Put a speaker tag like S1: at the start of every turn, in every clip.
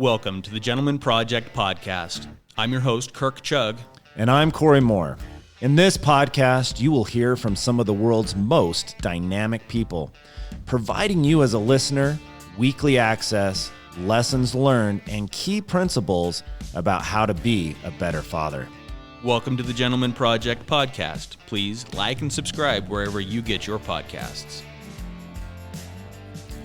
S1: Welcome to the Gentleman Project Podcast. I'm your host, Kirk Chugg.
S2: And I'm Corey Moore. In this podcast, you will hear from some of the world's most dynamic people, providing you as a listener weekly access, lessons learned, and key principles about how to be a better father.
S1: Welcome to the Gentleman Project Podcast. Please like and subscribe wherever you get your podcasts.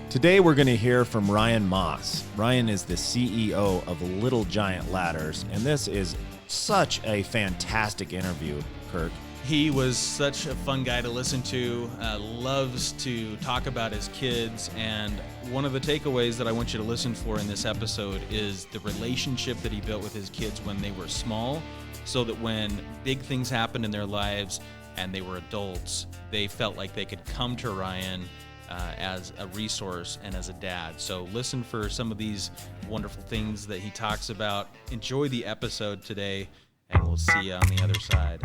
S2: Today we're going to hear from Ryan Moss. Ryan is the CEO of Little Giant Ladders, and this is such a fantastic interview, Kirk.
S1: He was such a fun guy to listen to, loves to talk about his kids, and one of the takeaways that I want you to listen for in this episode is the relationship that he built with his kids when they were small, so that when big things happened in their lives and they were adults, they felt like they could come to Ryan as a resource and as a dad. So listen for some of these wonderful things that he talks about. Enjoy the episode today, and we'll see you on the other side.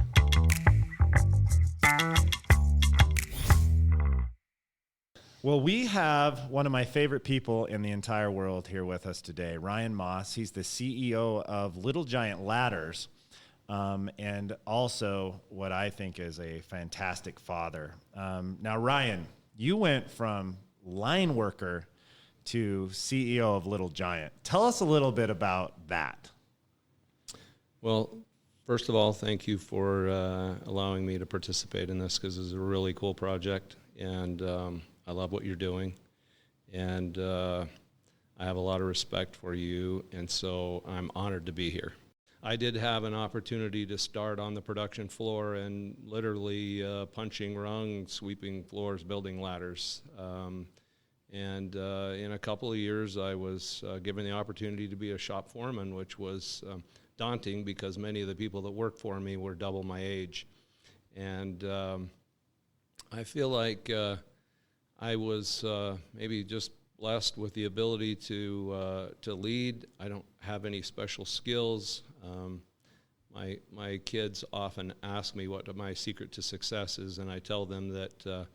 S2: Well, we have one of my favorite people in the entire world here with us today, Ryan Moss. He's the CEO of Little Giant Ladders, and also what I think is a fantastic father. Now, Ryan, you went from line worker to CEO of Little Giant. Tell us a little bit about that.
S3: Well, first of all, thank you for allowing me to participate in this, because it's a really cool project, and I love what you're doing, and I have a lot of respect for you, and so I'm honored to be here. I did have an opportunity to start on the production floor and literally punching rungs, sweeping floors, building ladders. And in a couple of years, I was given the opportunity to be a shop foreman, which was daunting because many of the people that worked for me were double my age. And I feel like I was maybe just blessed with the ability to lead. I don't have any special skills. My kids often ask me what my secret to success is, and I tell them that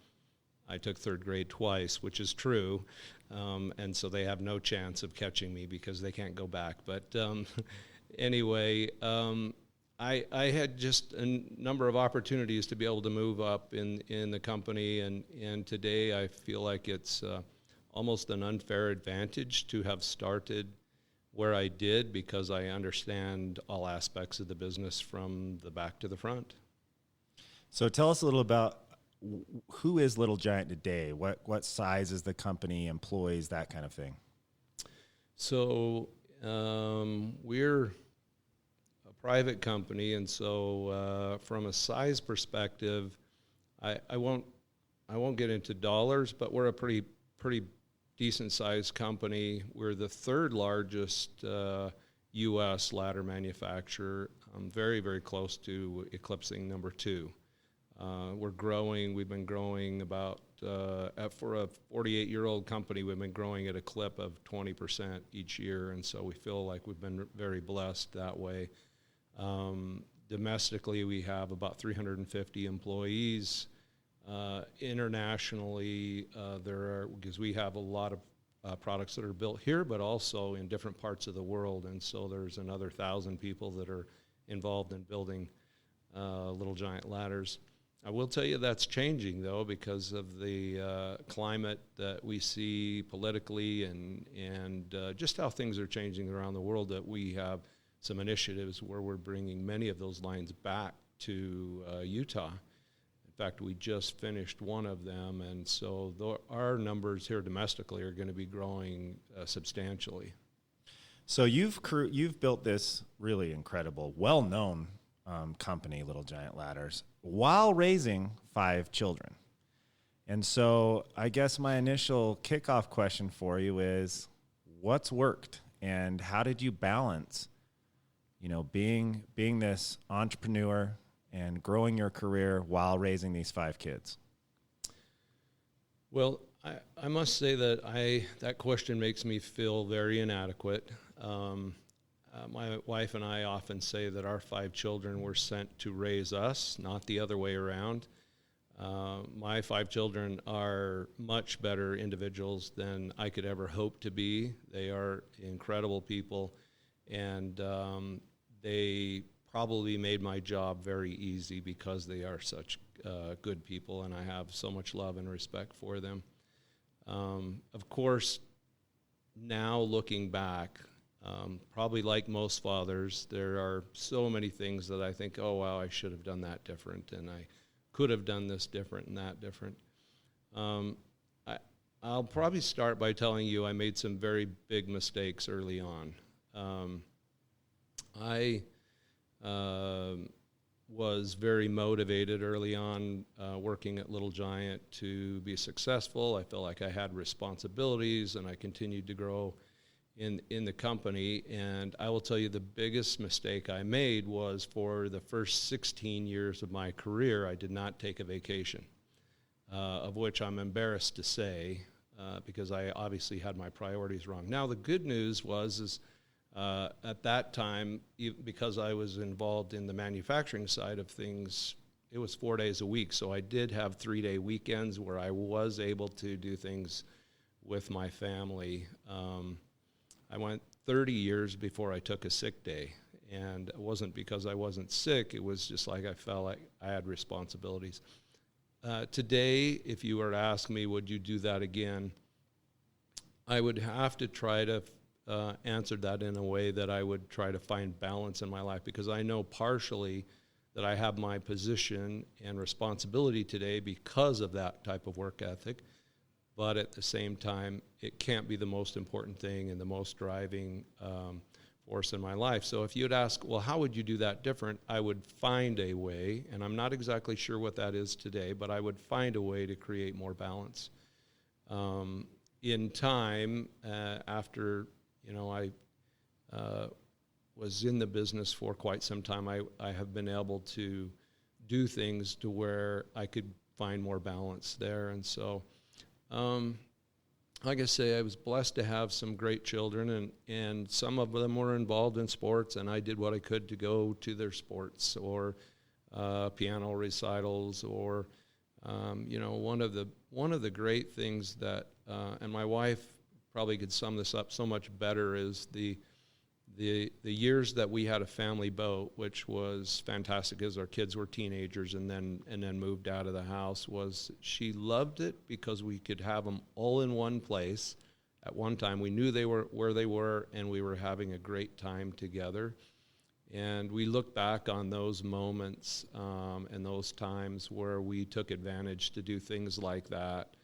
S3: I took third grade twice, which is true, and so they have no chance of catching me because they can't go back. But anyway, I had just a number of opportunities to be able to move up in the company, and today I feel like it's almost an unfair advantage to have started where I did, because I understand all aspects of the business from the back to the front.
S2: So tell us a little about who is Little Giant today? What size is the company, employees, that kind of thing?
S3: So we're a private company, and so from a size perspective, I won't get into dollars, but we're a pretty decent-sized company. We're the third largest U.S. ladder manufacturer, very, very close to eclipsing number 2. We're growing. We've been growing about, for a 48-year-old company, we've been growing at a clip of 20% each year, and so we feel like we've been very blessed that way. Domestically, we have about 350 employees. Internationally, because we have a lot of products that are built here, but also in different parts of the world, and so there's another 1,000 people that are involved in building Little Giant Ladders. I will tell you that's changing, though, because of the climate that we see politically and just how things are changing around the world, that we have some initiatives where we're bringing many of those lines back to Utah. In fact, we just finished one of them, and so our numbers here domestically are going to be growing substantially.
S2: So you've built this really incredible, well-known company, Little Giant Ladders, while raising 5 children. And so I guess my initial kickoff question for you is, what's worked, and how did you balance, being this entrepreneur and growing your career while raising these 5 kids?
S3: Well, I must say that that question makes me feel very inadequate. My wife and I often say that our 5 children were sent to raise us, not the other way around. My 5 children are much better individuals than I could ever hope to be. They are incredible people, and they probably made my job very easy because they are such good people, and I have so much love and respect for them. Of course, now looking back, probably like most fathers, there are so many things that I think, oh, wow, I should have done that different, and I could have done this different and that different. I'll probably start by telling you I made some very big mistakes early on. I was very motivated early on working at Little Giant to be successful. I felt like I had responsibilities, and I continued to grow in the company. And I will tell you the biggest mistake I made was for the first 16 years of my career, I did not take a vacation, of which I'm embarrassed to say because I obviously had my priorities wrong. Now, the good news was at that time, because I was involved in the manufacturing side of things, it was 4 days a week. So I did have 3-day weekends where I was able to do things with my family. I went 30 years before I took a sick day. And it wasn't because I wasn't sick. It was just like I felt like I had responsibilities. Today, if you were to ask me, would you do that again? I would have to try to answer that in a way that I would try to find balance in my life, because I know partially that I have my position and responsibility today because of that type of work ethic. But at the same time, it can't be the most important thing and the most driving force in my life. So if you'd ask, well, how would you do that different? I would find a way, and I'm not exactly sure what that is today, but I would find a way to create more balance. In time, after I was in the business for quite some time, I have been able to do things to where I could find more balance there. And so, like I say, I was blessed to have some great children, and some of them were involved in sports, and I did what I could to go to their sports or piano recitals or, one of the great things that, and my wife probably could sum this up so much better, is the years that we had a family boat, which was fantastic as our kids were teenagers and then moved out of the house, was she loved it because we could have them all in one place at one time. We knew they were where they were, and we were having a great time together. And we look back on those moments and those times where we took advantage to do things like that.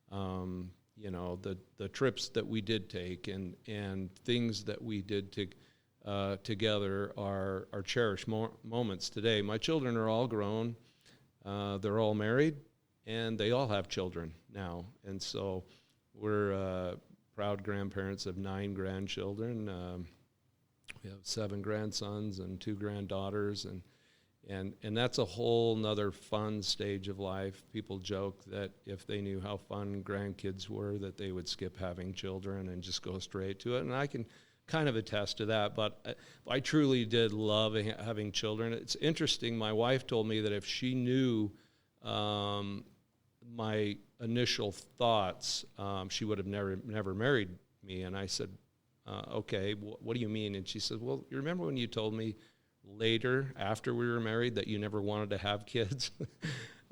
S3: The trips that we did take and things that we did together are cherished moments today. My children are all grown. They're all married, and they all have children now. And so we're proud grandparents of 9 grandchildren. We have 7 grandsons and 2 granddaughters, and that's a whole nother fun stage of life. People joke that if they knew how fun grandkids were, that they would skip having children and just go straight to it. And I can kind of attest to that, but I truly did love having children. It's interesting, my wife told me that if she knew my initial thoughts, she would have never married me. And I said, okay, what do you mean? And she said, well, you remember when you told me later, after we were married, that you never wanted to have kids?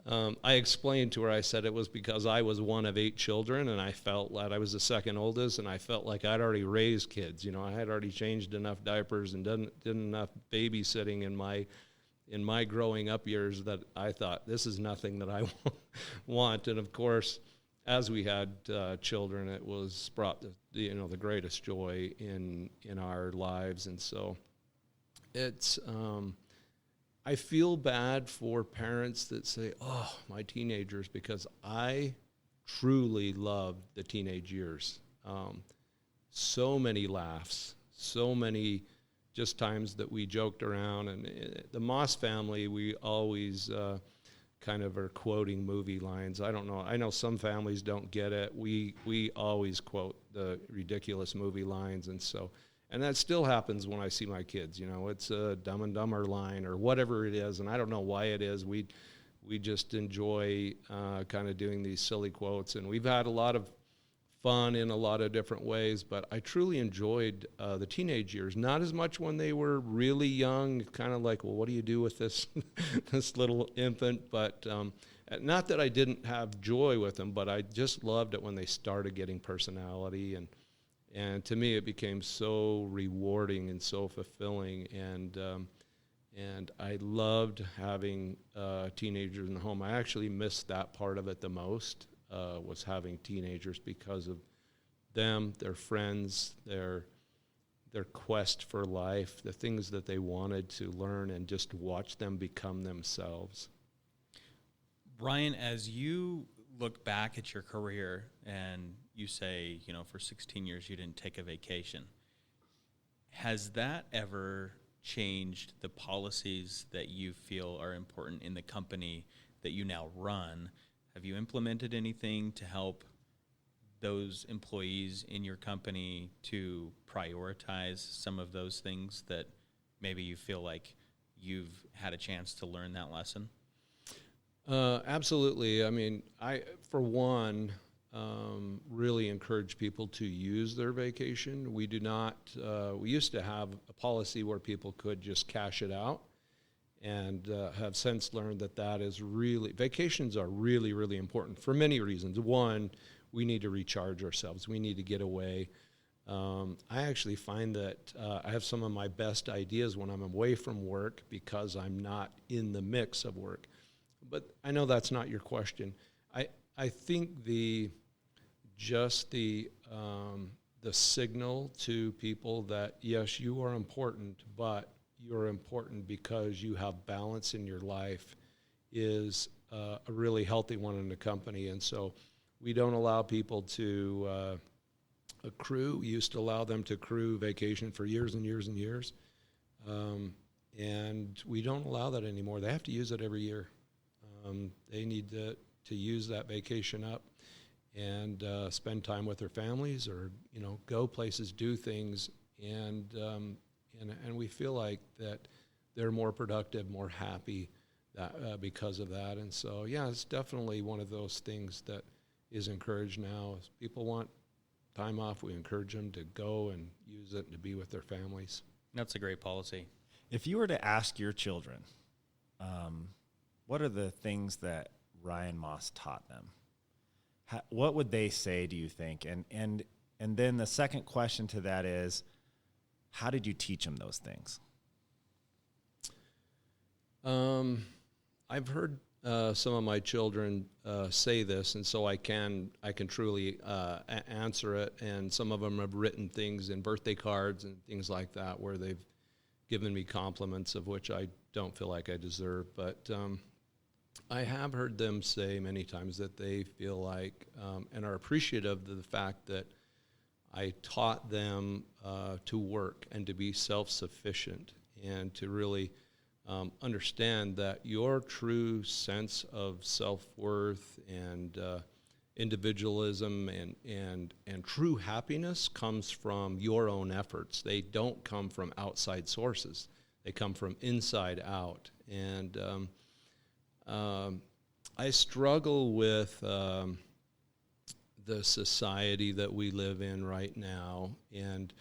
S3: I explained to her, I said it was because I was one of 8 children, and I felt that I was the second oldest, and I felt like I'd already raised kids. I had already changed enough diapers and did enough babysitting in my growing up years that I thought, this is nothing that I want. And of course, as we had children, it was brought the greatest joy in our lives. And so it's I feel bad for parents that say, oh, my teenagers, because I truly loved the teenage years. So many laughs, so many just times that we joked around. And the Moss family, we always kind of are quoting movie lines. I don't know. I know some families don't get it. We always quote the ridiculous movie lines. And that still happens when I see my kids. It's a Dumb and Dumber line or whatever it is, and I don't know why it is. We we just enjoy kind of doing these silly quotes. And we've had a lot of fun in a lot of different ways, but I truly enjoyed the teenage years. Not as much when they were really young, kind of like, well, what do you do with this this little infant? But not that I didn't have joy with them, but I just loved it when they started getting personality, and to me it became so rewarding and so fulfilling, and I loved having teenagers in the home. I actually missed that part of it the most. Was having teenagers, because of them, their friends, their quest for life, the things that they wanted to learn, and just watch them become themselves.
S1: Brian, as you look back at your career and you say, for 16 years you didn't take a vacation, has that ever changed the policies that you feel are important in the company that you now run? Have you implemented anything to help those employees in your company to prioritize some of those things that maybe you feel like you've had a chance to learn that lesson?
S3: Absolutely. I mean, I, for one, really encourage people to use their vacation. We do not, we used to have a policy where people could just cash it out, and have since learned that is really, vacations are really, really important for many reasons. One, we need to recharge ourselves. We need to get away. I actually find that I have some of my best ideas when I'm away from work because I'm not in the mix of work. But I know that's not your question. I think the signal to people that, yes, you are important, but you're important because you have balance in your life is a really healthy one in the company. And so we don't allow people to accrue. We used to allow them to accrue vacation for years and years and years. And we don't allow that anymore. They have to use it every year. They need to use that vacation up and spend time with their families, or go places, do things, and we feel like that they're more productive, more happy because of that. And so, yeah, it's definitely one of those things that is encouraged now. If people want time off, we encourage them to go and use it and to be with their families.
S1: That's a great policy.
S2: If you were to ask your children, what are the things that Ryan Moss taught them? What would they say, do you think? And then the second question to that is, how did you teach them those things?
S3: I've heard some of my children say this, and so I can truly answer it. And some of them have written things in birthday cards and things like that where they've given me compliments of which I don't feel like I deserve. But I have heard them say many times that they feel like and are appreciative of the fact that I taught them to work and to be self-sufficient, and to really understand that your true sense of self-worth and individualism and true happiness comes from your own efforts. They don't come from outside sources. They come from inside out. And I struggle with the society that we live in right now, and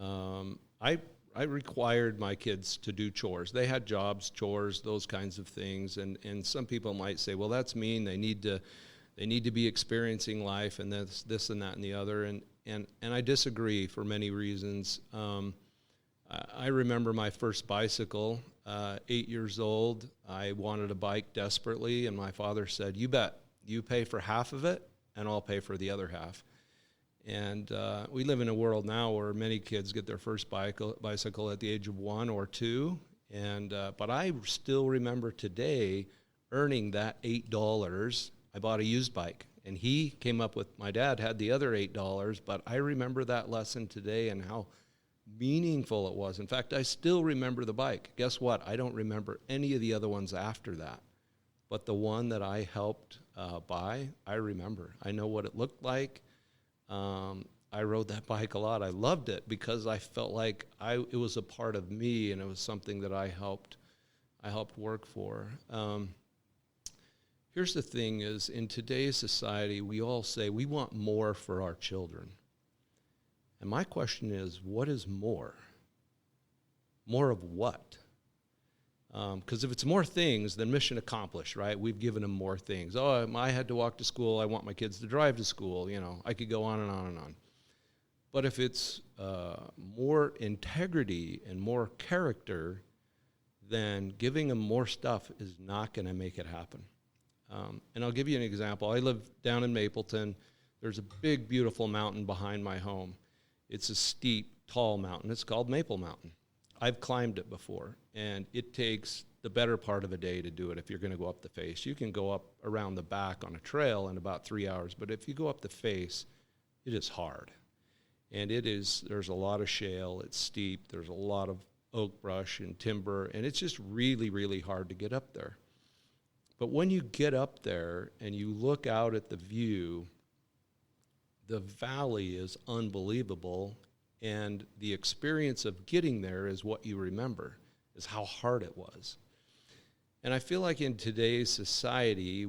S3: I required my kids to do chores. They had jobs, chores, those kinds of things, and some people might say, well, that's mean. They need to be experiencing life, and this and that and the other, and I disagree for many reasons. I remember my first bicycle, 8 years old. I wanted a bike desperately, and my father said, "You bet. You pay for half of it, and I'll pay for the other half." And we live in a world now where many kids get their first bicycle at the age of 1 or 2. But I still remember today earning that $8. I bought a used bike, and he came up with, my dad had the other $8, but I remember that lesson today and how meaningful it was. In fact, I still remember the bike. Guess what? I don't remember any of the other ones after that. But the one that I helped buy, I remember. I know what it looked like. I rode that bike a lot. I loved it because I felt like it was a part of me, and it was something that I helped work for. here's the thing is, in today's society, we all say we want more for our children. And my question is, what is more? More of what? Because if it's more things, then mission accomplished, right? We've given them more things. Oh, I had to walk to school. I want my kids to drive to school. You know, I could go on and on and on. But if it's more integrity and more character, then giving them more stuff is not going to make it happen. And I'll give you an example. I live down in Mapleton. There's a big, beautiful mountain behind my home. It's a steep, tall mountain. It's called Maple Mountain. I've climbed it before, and it takes the better part of a day to do it if you're going to go up the face. You can go up around the back on a trail in about 3 hours, but if you go up the face, it is hard. And there's a lot of shale, it's steep, there's a lot of oak brush and timber, and it's just really, really hard to get up there. But when you get up there and you look out at the view, the valley is unbelievable, and the experience of getting there is what you remember, is how hard it was. And I feel like in today's society,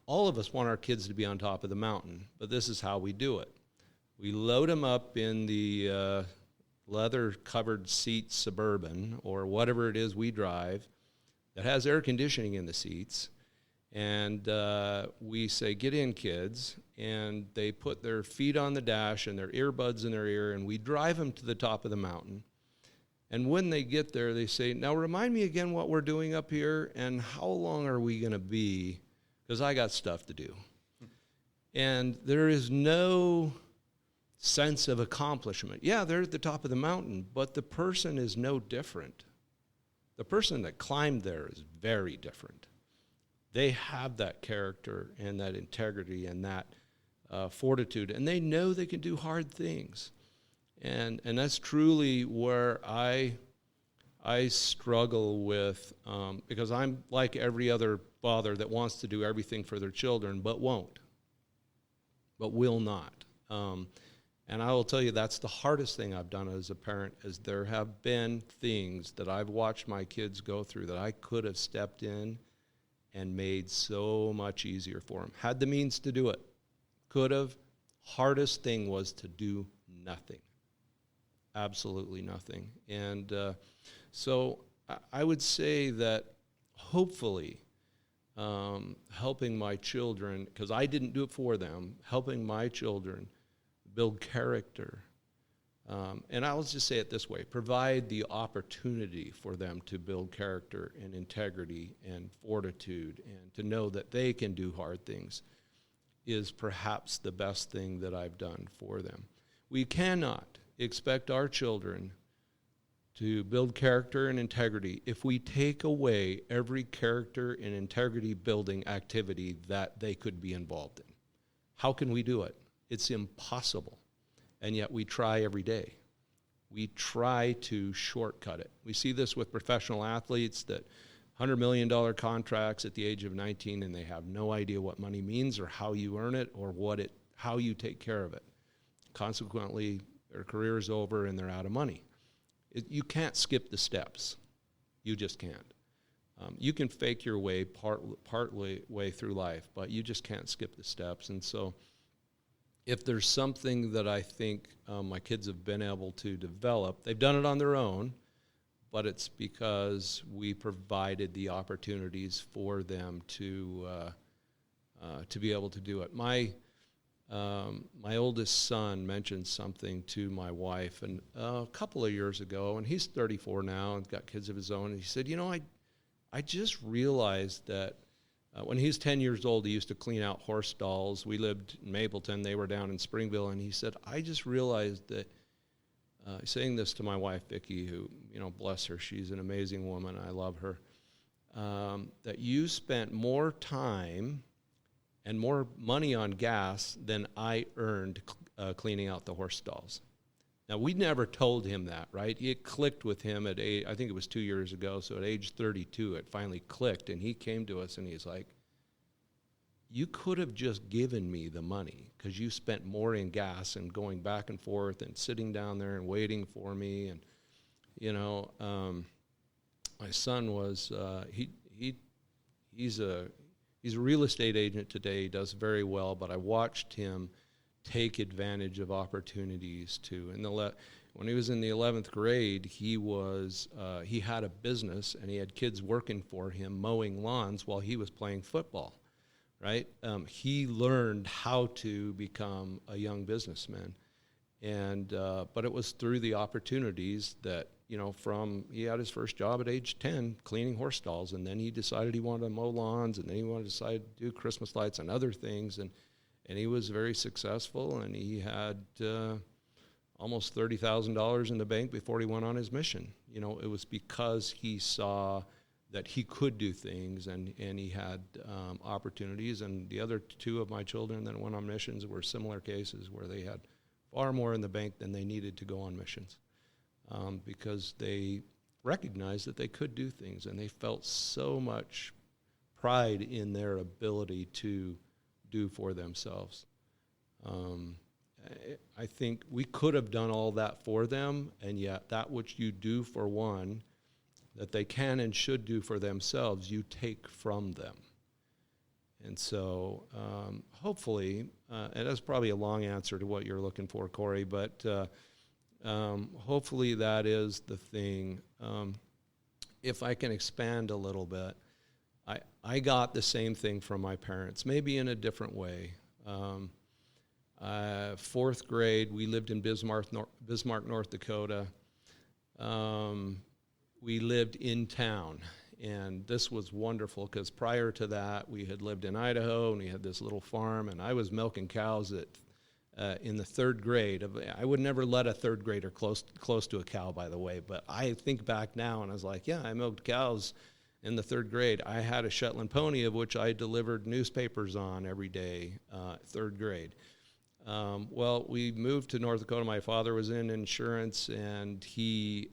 S3: all of us want our kids to be on top of the mountain, but this is how we do it. We load them up in the leather-covered seat Suburban or whatever it is we drive that has air conditioning in the seats, and we say, get in, kids, and they put their feet on the dash and their earbuds in their ear, and we drive them to the top of the mountain. And when they get there, they say, now remind me again what we're doing up here, and how long are we going to be, because I got stuff to do. And there is no sense of accomplishment. Yeah, they're at the top of the mountain, but the person is no different. The person that climbed there is very different. They have that character and that integrity and that fortitude, and they know they can do hard things. And that's truly where I struggle with, because I'm like every other father that wants to do everything for their children, but won't, but will not. And I will tell you, that's the hardest thing I've done as a parent, is there have been things that I've watched my kids go through that I could have stepped in and made so much easier for them. Had the means to do it. Could have. Hardest thing was to do nothing. Absolutely nothing. And so I would say that hopefully helping my children, because I didn't do it for them, helping my children build character. And I'll just say it this way, provide the opportunity for them to build character and integrity and fortitude and to know that they can do hard things is perhaps the best thing that I've done for them. We cannot expect our children to build character and integrity if we take away every character and integrity building activity that they could be involved in. How can we do it? It's impossible. And yet we try every day. We try to shortcut it. We see this with professional athletes that $100 million contracts at the age of 19, and they have no idea what money means or how you earn it or how you take care of it. Consequently, their career is over and they're out of money. You can't skip the steps. You just can't. You can fake your way partly way through life, but you just can't skip the steps. And so if there's something that I think my kids have been able to develop, they've done it on their own, but it's because we provided the opportunities for them to be able to do it. My oldest son mentioned something to my wife a couple of years ago, and he's 34 now and got kids of his own, and he said, I just realized that when he was 10 years old, he used to clean out horse stalls. We lived in Mapleton. They were down in Springville. And he said, I just realized that, saying this to my wife, Vicki, who, bless her, she's an amazing woman. I love her, that you spent more time and more money on gas than I earned cleaning out the horse stalls. Now, we never told him that, right? It clicked with him at age, I think it was 2 years ago, so at age 32, it finally clicked, and he came to us, and he's like, you could have just given me the money, because you spent more in gas and going back and forth and sitting down there and waiting for me, and, my son was, he's He's a real estate agent today. He does very well, but I watched him take advantage of opportunities to. When he was in the 11th grade, he had a business, and he had kids working for him mowing lawns while he was playing football, right? He learned how to become a young businessman, but it was through the opportunities that, he had his first job at age 10 cleaning horse stalls, and then he decided he wanted to mow lawns, and then he wanted to decide to do Christmas lights and other things, and he was very successful, and he had almost $30,000 in the bank before he went on his mission. It was because he saw that he could do things, and he had opportunities. And the other two of my children that went on missions were similar cases where they had far more in the bank than they needed to go on missions, because they recognized that they could do things, and they felt so much pride in their ability to do for themselves. I think we could have done all that for them, and yet that which you do for one that they can and should do for themselves, you take from them. And so hopefully, and that's probably a long answer to what you're looking for, Corey, but hopefully that is the thing. If I can expand a little bit, I got the same thing from my parents, maybe in a different way. Fourth grade, we lived in Bismarck, North Dakota. We lived in town, and this was wonderful because prior to that, we had lived in Idaho, and we had this little farm, and I was milking cows in the third grade. I would never let a third grader close to a cow, by the way, but I think back now, and I was like, yeah, I milked cows in the third grade. I had a Shetland pony of which I delivered newspapers on every day, third grade. Well, we moved to North Dakota. My father was in insurance, and he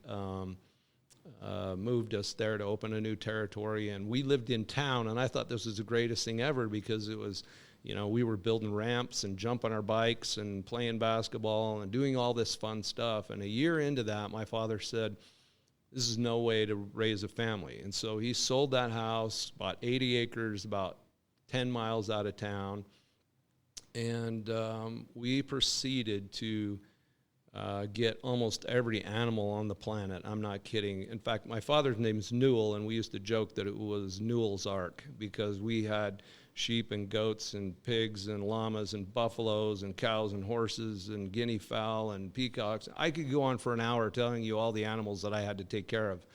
S3: moved us there to open a new territory, and we lived in town, and I thought this was the greatest thing ever because it was, we were building ramps and jumping our bikes and playing basketball and doing all this fun stuff. And a year into that, my father said, this is no way to raise a family. And so he sold that house, bought 80 acres, about 10 miles out of town, and we proceeded to get almost every animal on the planet. I'm not kidding. In fact, my father's name is Newell, and we used to joke that it was Newell's Ark because we had sheep and goats and pigs and llamas and buffaloes and cows and horses and guinea fowl and peacocks. I could go on for an hour telling you all the animals that I had to take care of.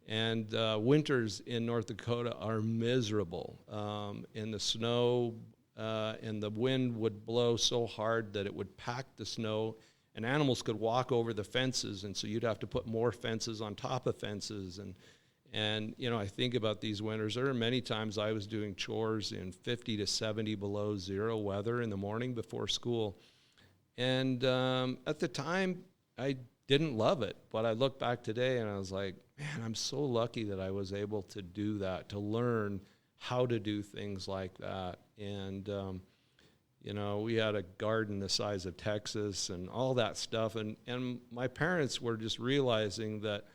S3: And winters in North Dakota are miserable. In the snow, and the wind would blow so hard that it would pack the snow, and animals could walk over the fences, and so you'd have to put more fences on top of fences. And I think about these winters. There are many times I was doing chores in 50 to 70 below zero weather in the morning before school. And at the time, I didn't love it, but I look back today and I was like, man, I'm so lucky that I was able to do that, to learn how to do things like that. And, we had a garden the size of Texas and all that stuff. And my parents were just realizing that,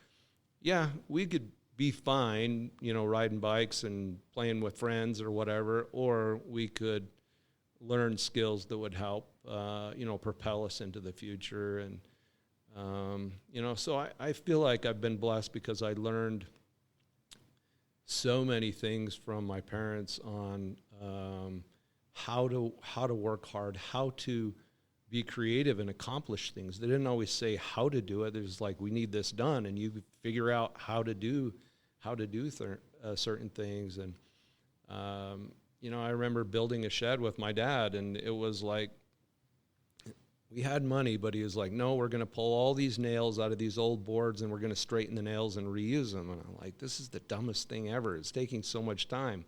S3: yeah, we could be fine, riding bikes and playing with friends or whatever, or we could learn skills that would help, propel us into the future. And, so I feel like I've been blessed because I learned so many things from my parents on how to work hard, how to be creative and accomplish things. They didn't always say how to do it. There's like, we need this done, and you figure out how to do certain things. And I remember building a shed with my dad, and it was like, we had money, but he was like, no, we're going to pull all these nails out of these old boards, and we're going to straighten the nails and reuse them. And I'm like, this is the dumbest thing ever. It's taking so much time.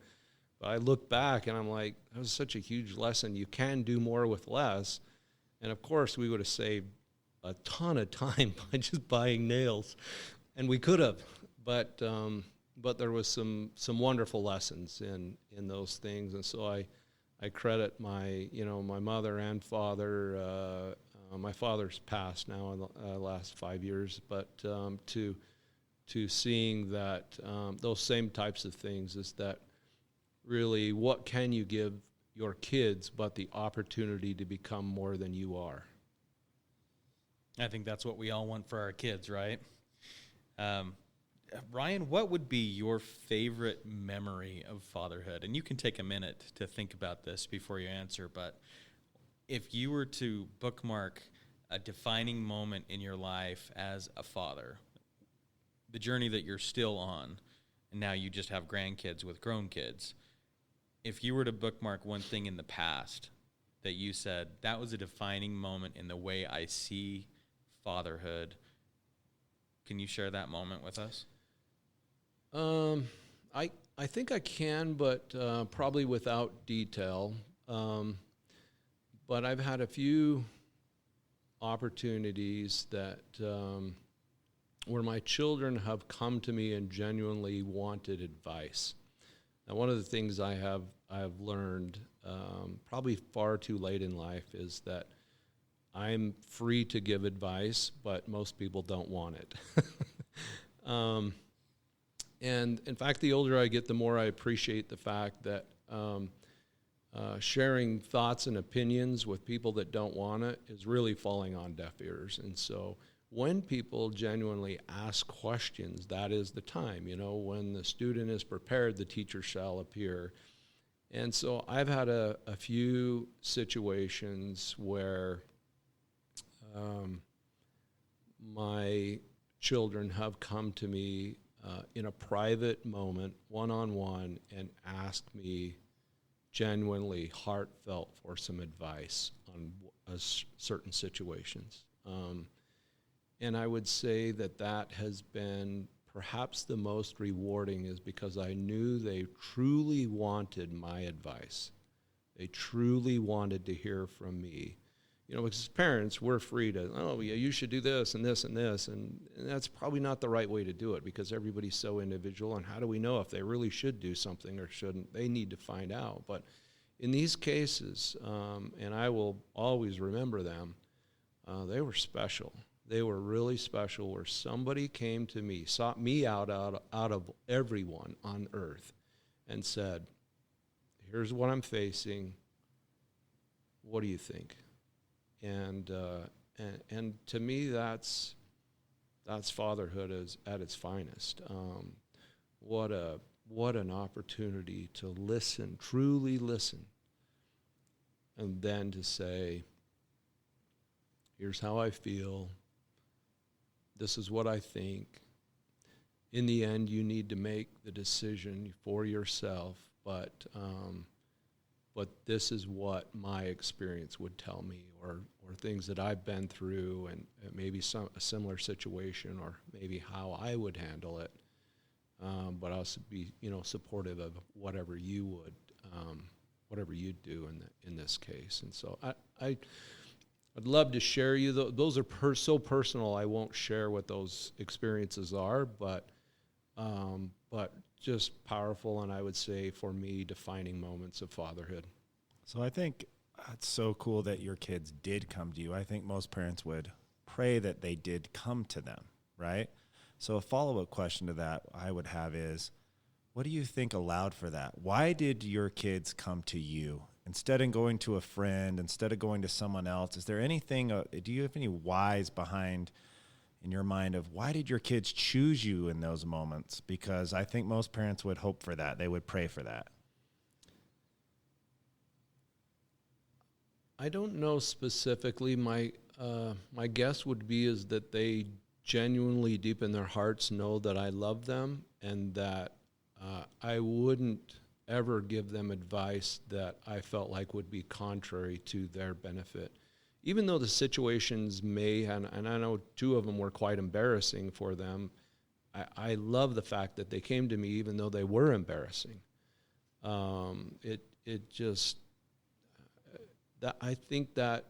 S3: But I look back, and I'm like, that was such a huge lesson. You can do more with less. And, of course, we would have saved a ton of time by just buying nails. And we could have. But there was some wonderful lessons in those things. And so I credit my mother and father. My father's passed now in the last 5 years, but to seeing that those same types of things is that really, what can you give your kids but the opportunity to become more than you are?
S1: I think that's what we all want for our kids, right? Ryan, what would be your favorite memory of fatherhood? And you can take a minute to think about this before you answer, but if you were to bookmark a defining moment in your life as a father, the journey that you're still on, and now you just have grandkids with grown kids, if you were to bookmark one thing in the past that you said, that was a defining moment in the way I see fatherhood, can you share that moment with us?
S3: I think I can, but probably without detail. But I've had a few opportunities that where my children have come to me and genuinely wanted advice. Now, one of the things I have learned, probably far too late in life, is that I'm free to give advice, but most people don't want it. And in fact, the older I get, the more I appreciate the fact that sharing thoughts and opinions with people that don't want it is really falling on deaf ears. And so when people genuinely ask questions, that is the time. When the student is prepared, the teacher shall appear. And so I've had a few situations where my children have come to me in a private moment, one-on-one, and asked me genuinely heartfelt for some advice on certain situations. And I would say that has been perhaps the most rewarding, is because I knew they truly wanted my advice. They truly wanted to hear from me. Because as parents, we're free to, yeah, you should do this and this and this, and that's probably not the right way to do it, because everybody's so individual, and how do we know if they really should do something or shouldn't? They need to find out. But in these cases, and I will always remember them, they were special. They were really special, where somebody came to me, sought me out of everyone on earth, and said, here's what I'm facing. What do you think? And to me, that's fatherhood at its finest. What an opportunity to listen, truly listen, and then to say, here's how I feel. This is what I think. In the end, you need to make the decision for yourself, but this is what my experience would tell me, or things that I've been through, and maybe a similar situation, or maybe how I would handle it. But also be, supportive of whatever you would, whatever you'd do in this case. And so I'd love to share you. Those are so personal. I won't share what those experiences are, but just powerful, and I would say for me, defining moments of fatherhood.
S2: So I think it's so cool that your kids did come to you. I think most parents would pray that they did come to them, right? So a follow-up question to that I would have is, what do you think allowed for that? Why did your kids come to you instead of going to a friend, instead of going to someone else? Is there anything, do you have any whys behind in your mind of why did your kids choose you in those moments? Because I think most parents would hope for that. They would pray for that.
S3: I don't know specifically. My guess would be is that they genuinely, deep in their hearts, know that I love them, and that I wouldn't ever give them advice that I felt like would be contrary to their benefit. Even though the situations may, and I know two of them were quite embarrassing for them, I love the fact that they came to me even though they were embarrassing. It just, I think that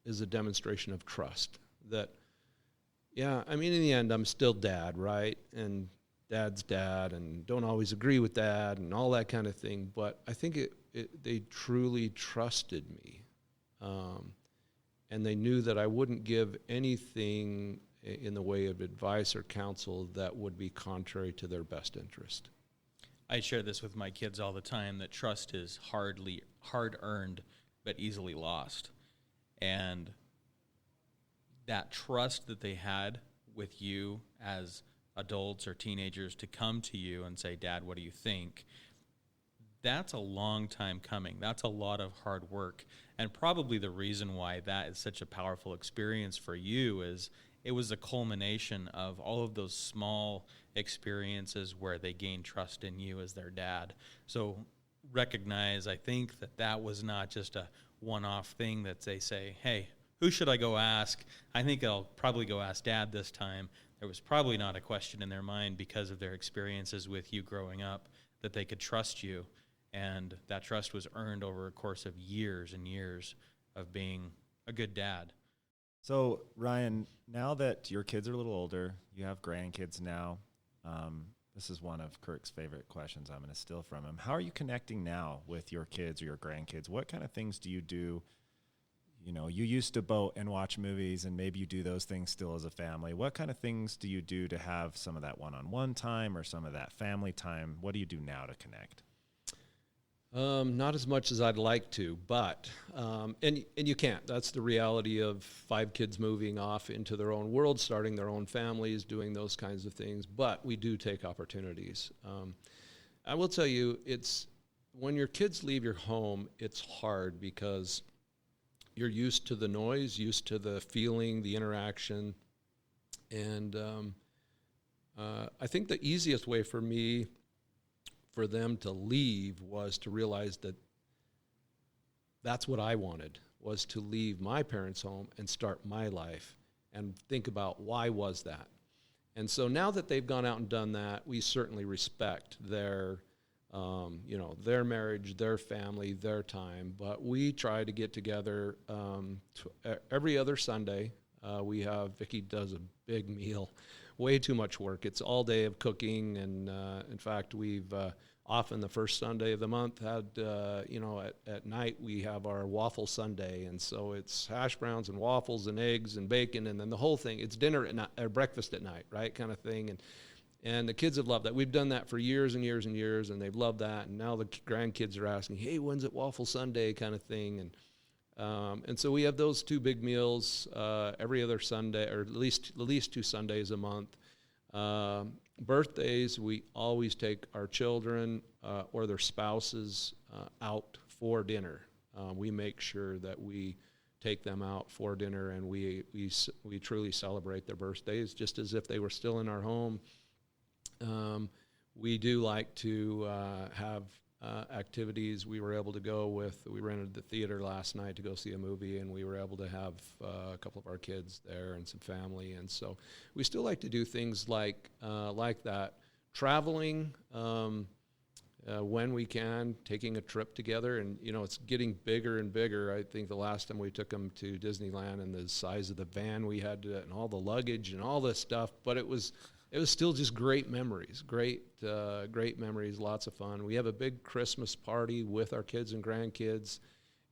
S3: is a demonstration of trust. That, yeah, I mean, in the end, I'm still dad, right? And dad's dad, and don't always agree with dad, and all that kind of thing. But I think they truly trusted me. And they knew that I wouldn't give anything in the way of advice or counsel that would be contrary to their best interest.
S1: I share this with my kids all the time, that trust is hard earned but easily lost. And that trust that they had with you as adults or teenagers to come to you and say, Dad, what do you think? That's a long time coming. That's a lot of hard work. And probably the reason why that is such a powerful experience for you is it was a culmination of all of those small experiences where they gained trust in you as their dad. So recognize, I think, that was not just a one-off thing that they say, hey, who should I go ask? I think I'll probably go ask Dad this time. There was probably not a question in their mind because of their experiences with you growing up that they could trust you. And that trust was earned over a course of years and years of being a good dad.
S2: So, Ryan, now that your kids are a little older, you have grandkids now. This is one of Kirk's favorite questions I'm going to steal from him. How are you connecting now with your kids or your grandkids? What kind of things do you do? You know, you used to boat and watch movies, and maybe you do those things still as a family. What kind of things do you do to have some of that one-on-one time or some of that family time? What do you do now to connect?
S3: Not as much as I'd like to, but and you can't. That's the reality of 5 kids moving off into their own world, starting their own families, doing those kinds of things. But we do take opportunities. I will tell you, it's when your kids leave your home, it's hard because you're used to the noise, used to the feeling, the interaction, and I think the easiest way for me for them to leave was to realize that that's what I wanted, was to leave my parents' home and start my life and think about why was that. And so now that they've gone out and done that, we certainly respect their their marriage, their family, their time. But we try to get together every other Sunday. Vicki does a big meal, way too much work. It's all day of cooking, and in fact, we've often the first Sunday of the month had, at night we have our waffle Sunday, and so it's hash browns and waffles and eggs and bacon, and then the whole thing. It's dinner at night, or breakfast at night, right, kind of thing, and the kids have loved that. We've done that for years and years and years, and they've loved that. And now the grandkids are asking, "Hey, when's it waffle Sunday?" kind of thing, and so we have those 2 big meals every other Sunday, or at least 2 Sundays a month. Birthdays, we always take our children or their spouses out for dinner. We make sure that we take them out for dinner, and we truly celebrate their birthdays just as if they were still in our home. We do like to have activities. We rented the theater last night to go see a movie, and we were able to have a couple of our kids there and some family. And so we still like to do things like that. Traveling when we can, taking a trip together, and it's getting bigger and bigger. I think the last time we took them to Disneyland, and the size of the van we had and all the luggage and all this stuff, but it was still just great memories, great memories, lots of fun. We have a big Christmas party with our kids and grandkids,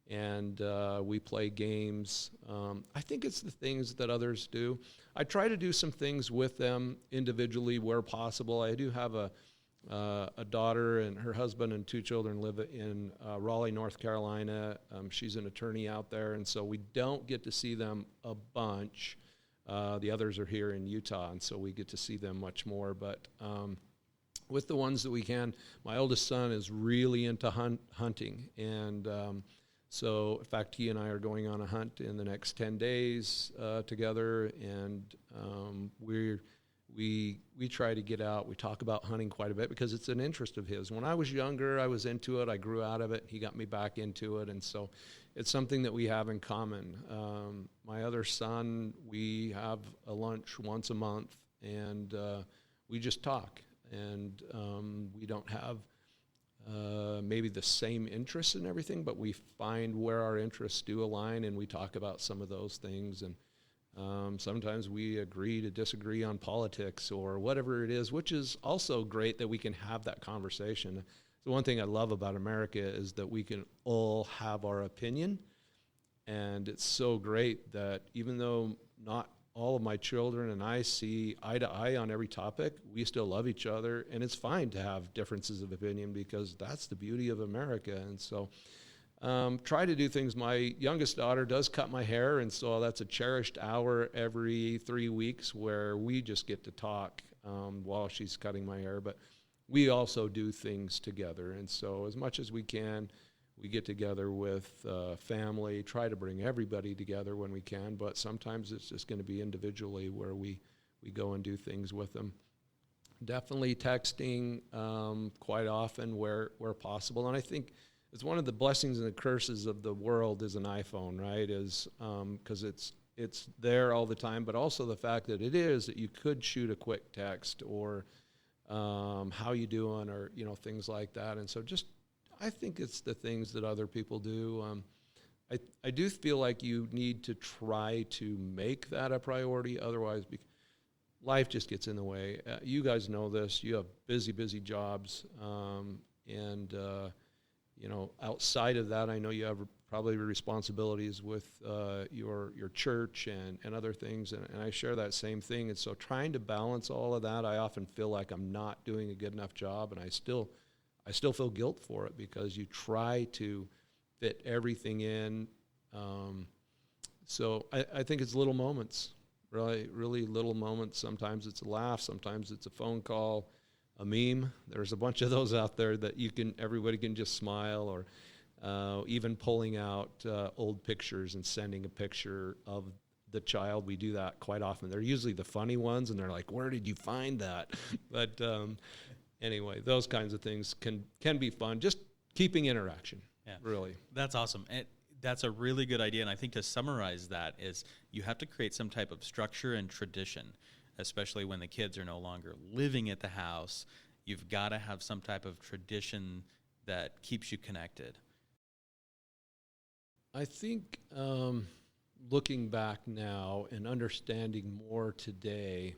S3: and we play games. I think it's the things that others do. I try to do some things with them individually where possible. I do have a daughter, and her husband and 2 children live in Raleigh, North Carolina. She's an attorney out there, and so we don't get to see them a bunch. The others are here in Utah, and so we get to see them much more. But with the ones that we can, my oldest son is really into hunting. And so, in fact, he and I are going on a hunt in the next 10 days together. And we try to get out. We talk about hunting quite a bit because it's an interest of his. When I was younger, I was into it. I grew out of it. He got me back into it. And so it's something that we have in common. My other son, we have a lunch once a month, and we just talk. And we don't have maybe the same interests in everything, but we find where our interests do align, and we talk about some of those things. And sometimes we agree to disagree on politics or whatever it is, which is also great that we can have that conversation. The one thing I love about America is that we can all have our opinion, and it's so great that even though not all of my children and I see eye to eye on every topic. We still love each other, and it's fine to have differences of opinion because that's the beauty of America. And so try to do things. My youngest daughter does cut my hair, and so that's a cherished hour every 3 weeks where we just get to talk while she's cutting my hair. But we also do things together, and so as much as we can, we get together with family, try to bring everybody together when we can, but sometimes it's just going to be individually where we go and do things with them. Definitely texting quite often where possible, and I think it's one of the blessings and the curses of the world is an iPhone, right? Is because it's there all the time, but also the fact that that you could shoot a quick text or how you doing, or things like that. And so I think it's the things that other people do. I do feel like you need to try to make that a priority, otherwise life just gets in the way. You guys know this. You have busy jobs, and outside of that, I know you have probably responsibilities with your church and other things, and I share that same thing. And so trying to balance all of that, I often feel like I'm not doing a good enough job, and I still feel guilt for it because you try to fit everything in. So I think it's little moments, really little moments. Sometimes it's a laugh, sometimes it's a phone call, a meme. There's a bunch of those out there that everybody can just smile, or even pulling out old pictures and sending a picture of the child. We do that quite often. They're usually the funny ones, and they're like, "Where did you find that?" But anyway, those kinds of things can be fun. Just keeping interaction, really.
S1: That's awesome. And that's a really good idea. And I think to summarize that is you have to create some type of structure and tradition, especially when the kids are no longer living at the house. You've got to have some type of tradition that keeps you connected.
S3: I think looking back now and understanding more today,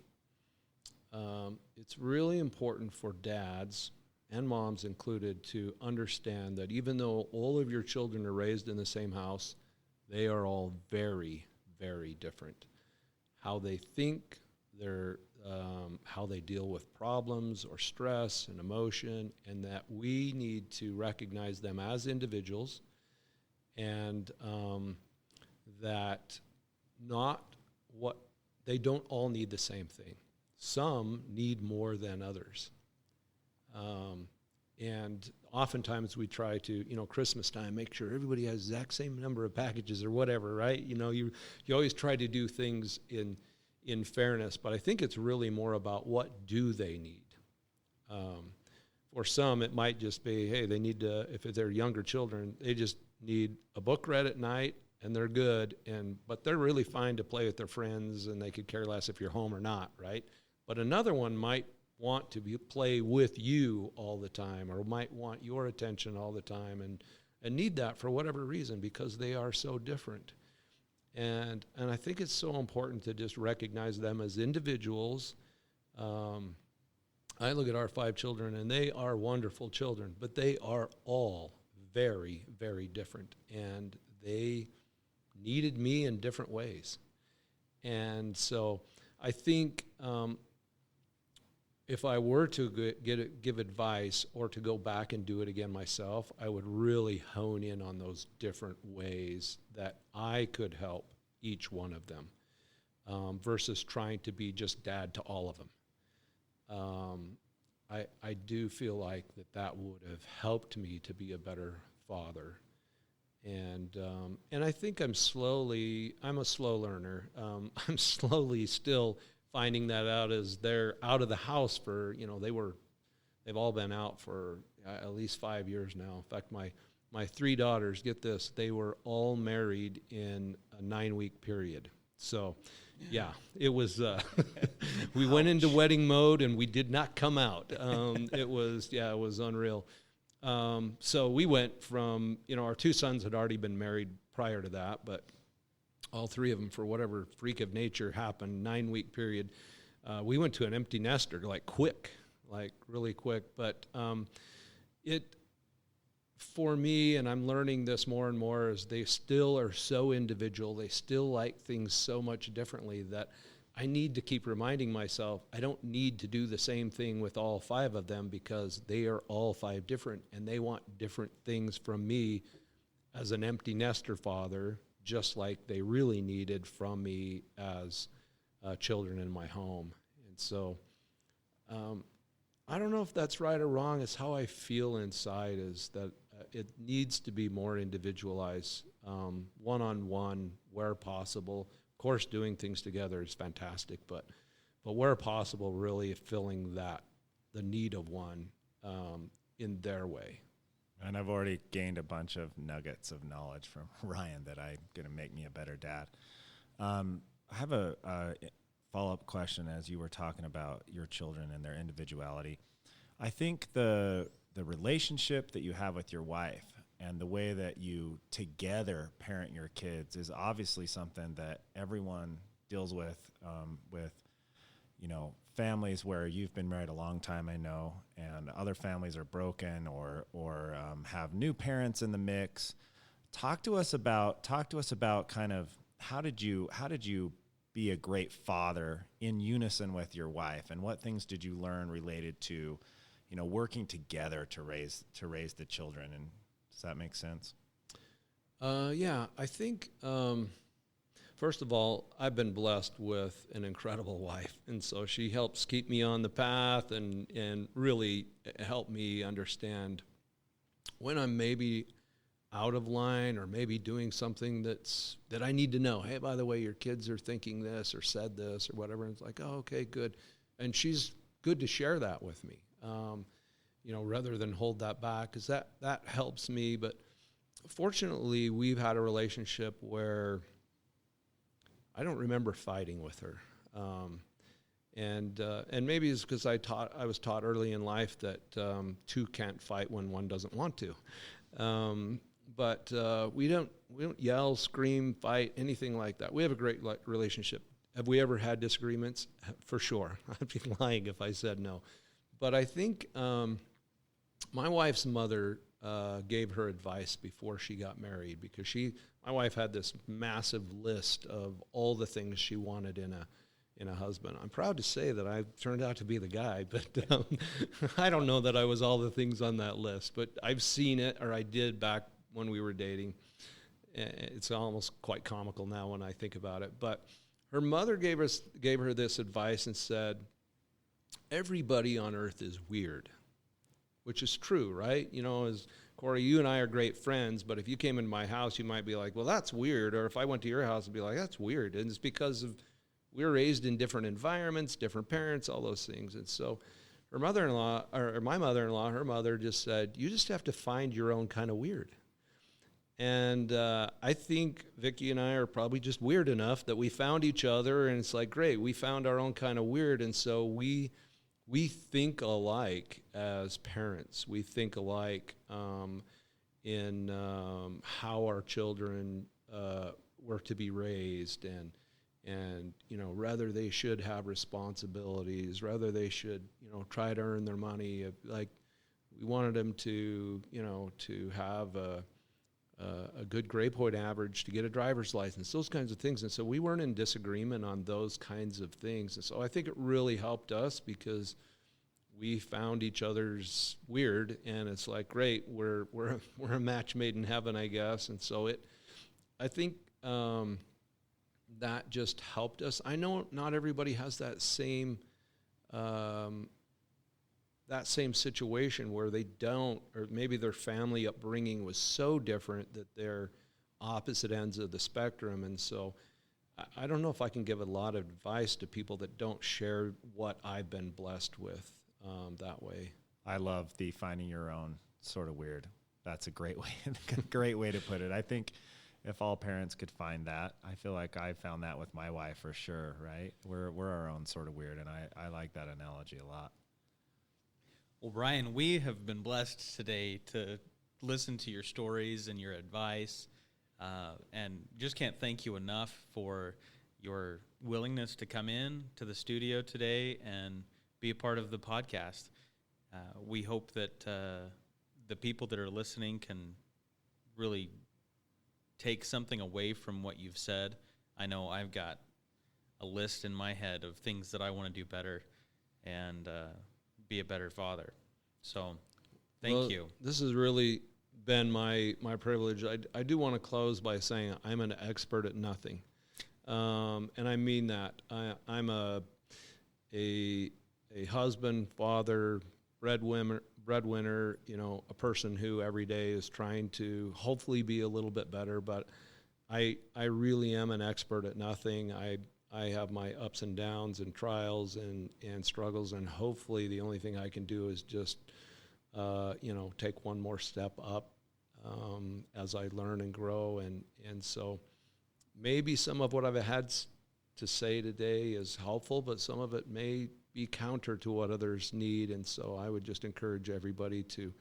S3: it's really important for dads and moms included to understand that even though all of your children are raised in the same house, they are all very, very different. How they think, how they deal with problems or stress and emotion, and that we need to recognize them as individuals, and that they don't all need the same thing. Some need more than others. And oftentimes we try to, Christmas time, make sure everybody has the exact same number of packages or whatever, right? You always try to do things in fairness, but I think it's really more about what do they need. For some, it might just be, hey, they need to, if they're younger children, they just need a book read at night and they're good, but they're really fine to play with their friends, and they could care less if you're home or not, right? But another one might want to play with you all the time, or might want your attention all the time, and need that for whatever reason because they are so different. And I think it's so important to just recognize them as individuals. I look at our 5 children, and they are wonderful children, but they are all very, very different, and they needed me in different ways. And so I think if I were to give advice or to go back and do it again myself, I would really hone in on those different ways that I could help each one of them versus trying to be just dad to all of them. I do feel like that would have helped me to be a better father. And I think I'm a slow learner. I'm slowly still finding that out as they're out of the house for, they've all been out for at least 5 years now. In fact, my 3 daughters, get this, they were all married in a 9-week period. So, yeah, it was, we went into wedding mode and we did not come out. It was unreal. So we went from, our 2 sons had already been married prior to that, but all 3 of them, for whatever freak of nature happened, 9-week period, we went to an empty nester, really quick. But for me, and I'm learning this more and more, is they still are so individual. They still like things so much differently that I need to keep reminding myself I don't need to do the same thing with all 5 of them, because they are all 5 different, and they want different things from me as an empty nester father, just like they really needed from me as children in my home. And so I don't know if that's right or wrong. It's how I feel inside, is that it needs to be more individualized, one-on-one where possible. Of course, doing things together is fantastic, but where possible, really filling the need of one in their way.
S2: And I've already gained a bunch of nuggets of knowledge from Ryan that I'm going to make me a better dad. I have a follow-up question as you were talking about your children and their individuality. I think the relationship that you have with your wife and the way that you together parent your kids is obviously something that everyone deals with, families where you've been married a long time, I know, and other families are broken or have new parents in the mix. Talk to us about kind of how did you be a great father in unison with your wife, and what things did you learn related to, working together to raise the children? And does that make sense?
S3: Yeah, I think, first of all, I've been blessed with an incredible wife. And so she helps keep me on the path and really help me understand when I'm maybe out of line or maybe doing something that I need to know. Hey, by the way, your kids are thinking this or said this or whatever. And it's like, oh, okay, good. And she's good to share that with me, rather than hold that back, because that helps me. But fortunately, we've had a relationship where I don't remember fighting with her. And maybe it's because I was taught early in life that 2 can't fight when one doesn't want to. But we don't yell, scream, fight, anything like that. We have a great relationship. Have we ever had disagreements? For sure. I'd be lying if I said no. But I think my wife's mother gave her advice before she got married, because my wife had this massive list of all the things she wanted in a husband. I'm proud to say that I turned out to be the guy, but I don't know that I was all the things on that list, but I've seen it, or I did back when we were dating. It's almost quite comical now when I think about it. But her mother gave her this advice and said, everybody on earth is weird, which is true, right? As Corey, you and I are great friends, but if you came into my house, you might be like, well, that's weird. Or if I went to your house, I'd be like, that's weird. And it's because we were raised in different environments, different parents, all those things. And so her mother-in-law, or my mother-in-law, her mother just said, you just have to find your own kind of weird. And I think Vicki and I are probably just weird enough that we found each other, and it's like, great, we found our own kind of weird. And so we think alike as parents. We think alike in how our children were to be raised, and whether they should have responsibilities, whether they should try to earn their money. Like, we wanted them to to have a good grade point average to get a driver's license, those kinds of things. And so we weren't in disagreement on those kinds of things. And so I think it really helped us, because we found each other's weird, and it's like, great, we're a match made in heaven, I guess. And so I think that just helped us. I know not everybody has that same situation where they don't, or maybe their family upbringing was so different that they're opposite ends of the spectrum. And so I don't know if I can give a lot of advice to people that don't share what I've been blessed with that way.
S2: I love the finding your own sort of weird. That's a great way to put it. I think if all parents could find that, I feel like I found that with my wife for sure, right? We're our own sort of weird, and I like that analogy a lot.
S1: Well, Brian, we have been blessed today to listen to your stories and your advice, and just can't thank you enough for your willingness to come in to the studio today and be a part of the podcast. We hope that the people that are listening can really take something away from what you've said. I know I've got a list in my head of things that I want to do better and be a better father. So thank you.
S3: This has really been my privilege. I do want to close by saying I'm an expert at nothing. And I mean that. I'm a husband, father, breadwinner, a person who every day is trying to hopefully be a little bit better, but I really am an expert at nothing. I have my ups and downs and trials and struggles, and hopefully the only thing I can do is just, take one more step up as I learn and grow. And so maybe some of what I've had to say today is helpful, but some of it may be counter to what others need. And so I would just encourage everybody to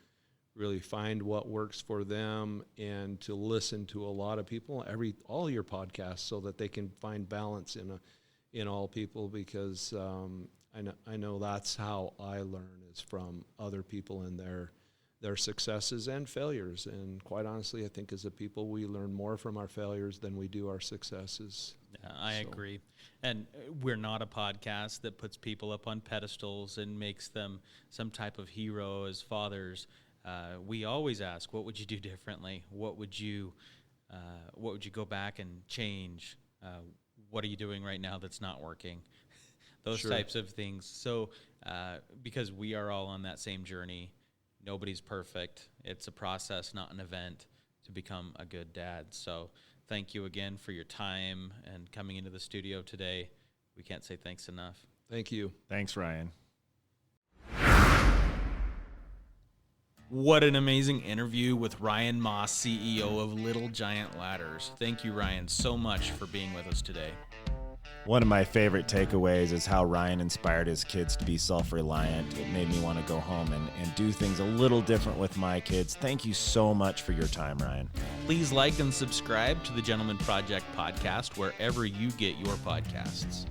S3: really find what works for them and to listen to a lot of people, all your podcasts, so that they can find balance in all people, because I know that's how I learn, is from other people and their successes and failures. And quite honestly, I think as a people, we learn more from our failures than we do our successes.
S1: Yeah, I agree. And we're not a podcast that puts people up on pedestals and makes them some type of hero as fathers. We always ask, what would you do differently? What would you go back and change? What are you doing right now that's not working? Those
S3: Sure.
S1: types of things. So because we are all on that same journey, nobody's perfect. It's a process, not an event, to become a good dad. So thank you again for your time and coming into the studio today. We can't say thanks enough.
S3: Thank you.
S2: Thanks, Ryan.
S1: What an amazing interview with Ryan Moss, CEO of Little Giant Ladders. Thank you, Ryan, so much for being with us today.
S2: One of my favorite takeaways is how Ryan inspired his kids to be self-reliant. It made me want to go home and do things a little different with my kids. Thank you so much for your time, Ryan.
S1: Please like and subscribe to the Gentleman Project podcast wherever you get your podcasts.